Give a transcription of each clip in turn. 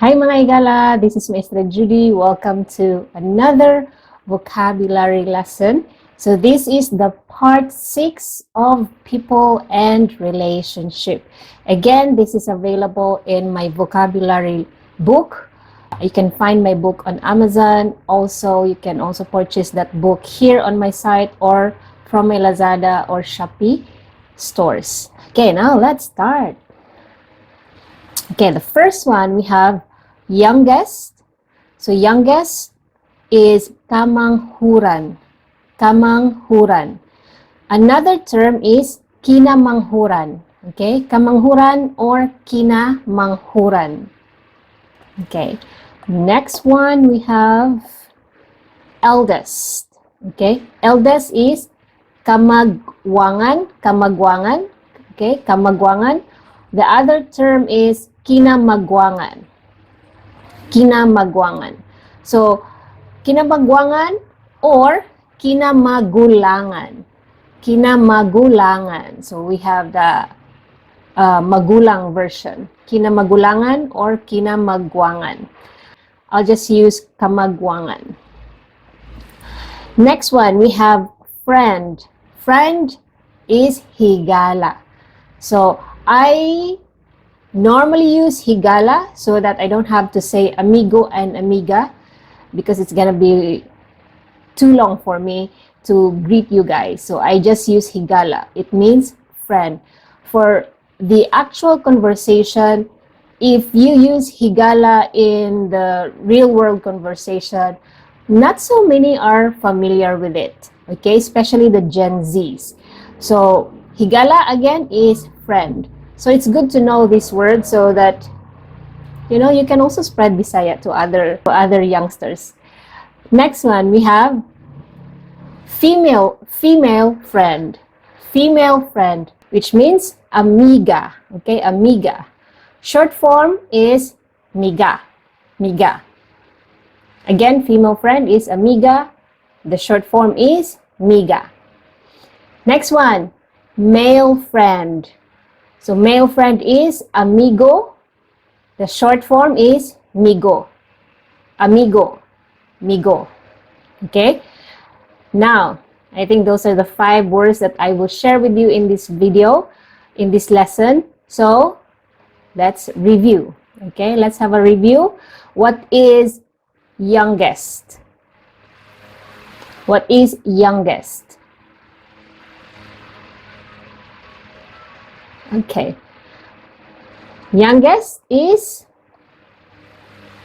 Hi mga Igala, this is Maestra Judy. Welcome to another vocabulary lesson. So this is the part 6 of people and relationship. Again, this is available in my vocabulary book. You can find my book on Amazon. Also, you can also purchase that book here on my site or from my Lazada or Shopee stores. Okay, now let's start. Okay, the first one we have youngest. So youngest is kamanghuran. Kamanghuran. Another term is kinamanghuran. Okay, kamanghuran or kinamanghuran. Okay, next one we have eldest. Okay, eldest is kamagwangan. Kamagwangan. Okay, kamagwangan. The other term is kinamagwangan. Kinamagwangan. So, kinamagwangan or kinamagulangan. Kinamagulangan. So, we have the magulang version. Kinamagulangan or kinamagwangan. I'll just use kamagwangan. Next one, we have friend. Friend is higala. So, I normally use higala so that I don't have to say amigo and amiga because it's gonna be too long for me to greet you guys. So I just use higala. It means friend. For the actual conversation, if you use higala in the real world conversation, not so many are familiar with it, okay? Especially the Gen Zs. So higala again is friend. So it's good to know this word so that you can also spread Bisaya to other youngsters. Next one we have female friend. Female friend, which means amiga. Okay, amiga. Short form is miga. Miga. Again, female friend is amiga. The short form is miga. Next one, male friend. So male friend is amigo. The short form is migo. Amigo. Migo. Okay? Now, I think those are the 5 words that I will share with you in this video, in this lesson. So, let's review. Okay? Let's have a review. What is youngest? What is youngest? Okay. Youngest is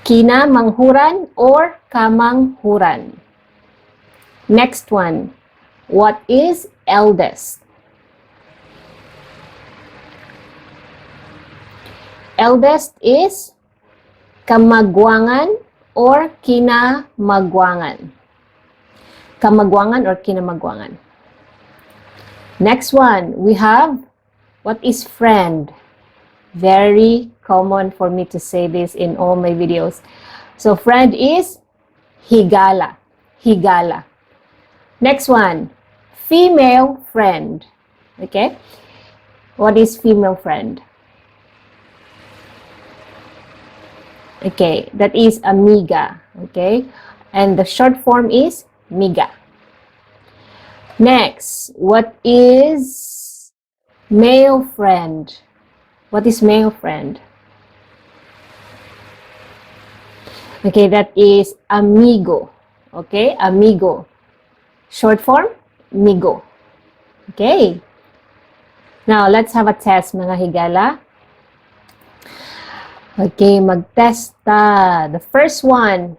kinamanghuran or kamanghuran. Next one. What is eldest? Eldest is kamagwangan or kinamagwangan. Kamagwangan or kinamagwangan. Next one, we have what is friend? Very common for me to say this in all my videos. So friend is higala. Higala. Next one, female friend. Okay? What is female friend? Okay, that is amiga. Okay? And the short form is miga. Next, what is male friend? What is male friend? Okay, that is amigo. Okay, amigo. Short form, migo. Okay. Now, let's have a test, mga higala. Okay, mag-test ta. The first one.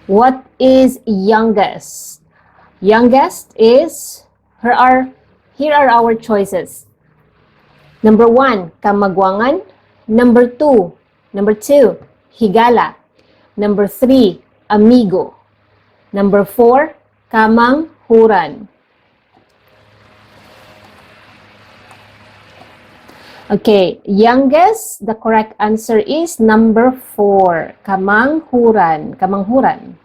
What is youngest? Youngest is, here are our choices. Number 1, kamagwangan. Number 2, higala. Number 3, amigo. Number 4, kamanghuran. Okay, youngest, the correct answer is number 4, kamanghuran. Kamanghuran.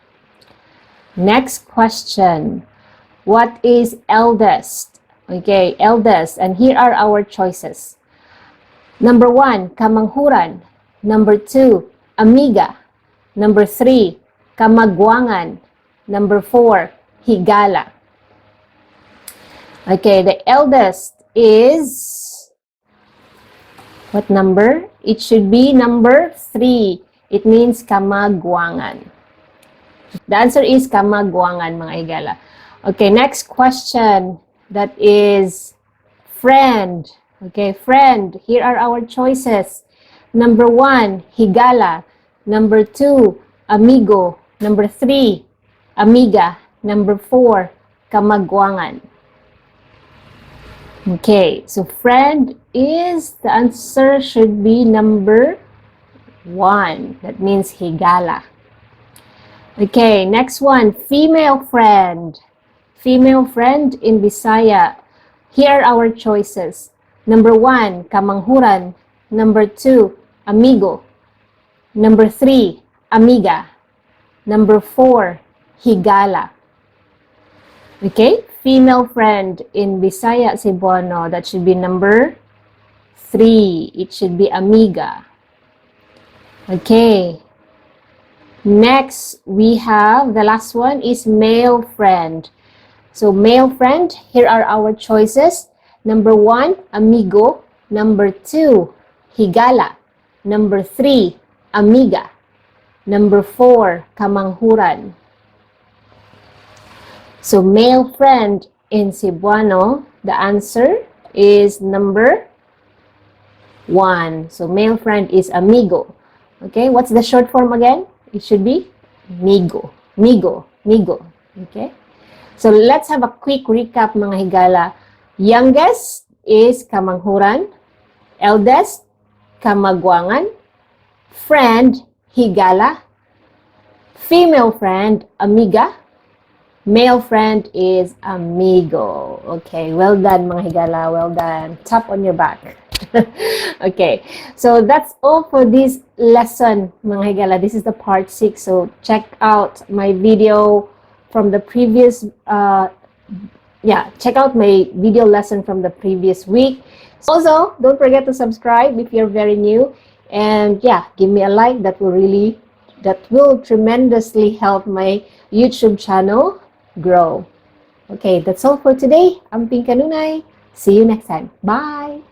Next question. What is eldest? Okay, eldest. And here are our choices. Number 1, kamanghuran. Number 2, amiga. Number 3, kamagwangan. Number 4, higala. Okay, the eldest is, what number? It should be number 3. It means kamagwangan. The answer is kamagwangan, mga higala. Okay, next question. That is friend. Okay, friend. Here are our choices. Number 1, higala. Number 2, amigo. Number 3, amiga. Number 4, kamagwangan. Okay, so friend is, the answer should be number 1. That means higala. Okay, next one, female friend. Female friend in Bisaya. Here are our choices. Number 1, kamanghuran. Number 2, amigo. Number 3, amiga. Number 4, higala. Okay, female friend in Bisaya Cebuano. That should be number 3. It should be amiga. Okay. Next, we have, the last one is male friend. So, male friend, here are our choices. Number 1, amigo. Number 2, higala. Number 3, amiga. Number 4, kamanghuran. So, male friend in Cebuano, the answer is number 1. So, male friend is amigo. Okay, what's the short form again? It should be migo. Migo. Migo. Okay? So, let's have a quick recap, mga higala. Youngest is kamanghuran. Eldest, kamagwangan. Friend, higala. Female friend, amiga. Male friend is amigo. Okay, well done, mga higala. Well done. Tap on your back. Okay, so that's all for this lesson, mga higala. This is the part 6. So check out my video from the previous, check out my video lesson from the previous week. Also, don't forget to subscribe if you're very new. And yeah, give me a like. That will tremendously help my YouTube channel grow. Okay, that's all for today. I'm Pink Kanunay. See you next time. Bye!